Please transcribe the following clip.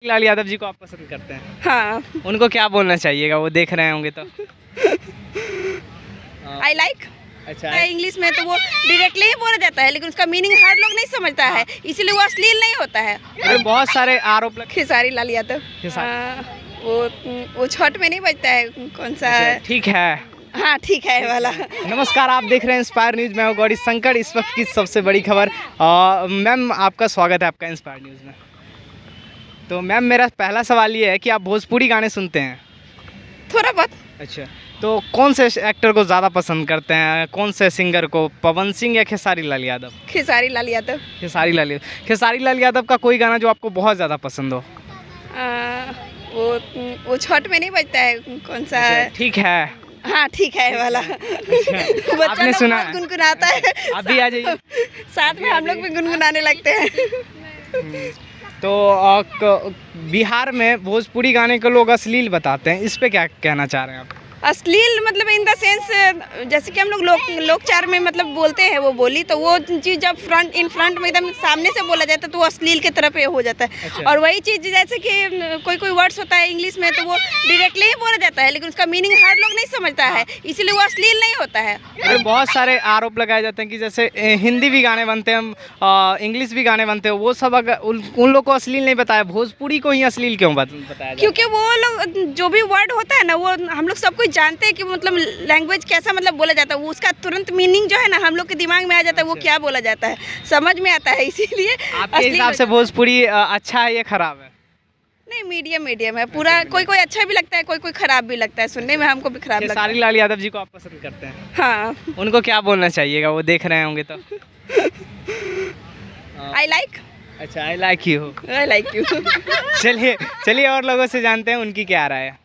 लाल यादव जी को आप पसंद करते हैं? हाँ। उनको क्या बोलना चाहिएगा, वो देख रहे होंगे तो? I like. अच्छा इंग्लिश में तो वो डायरेक्टली ही बोला जाता है, लेकिन उसका मीनिंग हर लोग नहीं समझता है, इसीलिए वो अश्लील नहीं होता है। और बहुत सारे आरोप खेसारी लाल यादव। वो छठ में नहीं बजता है, कौन सा? ठीक है। हाँ ठीक है वाला। नमस्कार, आप देख रहे हैं इंस्पायर न्यूज़। मैं हूं गौरी शंकर। इस वक्त की सबसे बड़ी खबर। मैम, आपका स्वागत है आपका इंस्पायर न्यूज़ में। तो मैम, मेरा पहला सवाल ये है कि आप भोजपुरी गाने सुनते हैं? थोड़ा बहुत। अच्छा, तो कौन से एक्टर को ज़्यादा पसंद करते हैं, कौन से सिंगर को, पवन सिंह या खेसारी लाल यादव? खेसारी लाल यादव। खेसारी लाल यादव। खेसारी लाल यादव का कोई गाना जो आपको बहुत ज़्यादा पसंद हो? वो छठ में नहीं बजता है, कौन सा? ठीक है। हाँ ठीक है वाला। आपने सुना है? गुनगुनाता है। आप भी आ जाइए। साथ में हम लोग भी गुनगुनाने लगते हैं। तो बिहार में भोजपुरी गाने को लोग अश्लील बताते हैं, इस पे क्या कहना चाह रहे हैं आप? अश्लील मतलब इन द सेंस, जैसे कि हम लोग लोकचार में मतलब बोलते हैं वो बोली, तो वो चीज़ जब फ्रंट में एकदम सामने से बोला जाता है तो वो अश्लील की तरफ हो जाता है। अच्छा। और वही चीज़ जैसे कि कोई वर्ड्स होता है इंग्लिश में, तो वो डायरेक्टली ही बोला जाता है, लेकिन उसका मीनिंग हर लोग नहीं समझता है, इसीलिए वो अश्लील नहीं होता है। और बहुत सारे आरोप लगाए जाते हैं कि जैसे हिंदी भी गाने बनते हैं, इंग्लिश भी गाने बनते हैं, वो सब अगर उन लोग को अश्लील नहीं बताया, भोजपुरी को ही अश्लील क्यों बताया जाता है? क्योंकि वो लोग जो भी वर्ड होता है ना, वो हम लोग सबको जानते हैं कि मतलब लैंग्वेज कैसा मतलब बोला जाता है, वो उसका तुरंत मीनिंग जो है ना हम लोग के दिमाग में आ जाता है, वो क्या बोला जाता है समझ में आता है, इसीलिए आपके हिसाब से भोजपुरी अच्छा है या खराब है? नहीं, मीडियम है पूरा। कोई अच्छा भी लगता है, कोई खराब भी लगता है, सुनने में हमको भी खराब लगता है। खेसारी लाल यादव जी को आप पसंद करते हैं? हाँ। उनको क्या बोलना चाहिएगा, वो देख रहे होंगे तो? I like. अच्छा, I like you. I like you. चलिए और लोगों से जानते हैं उनकी क्या राय है।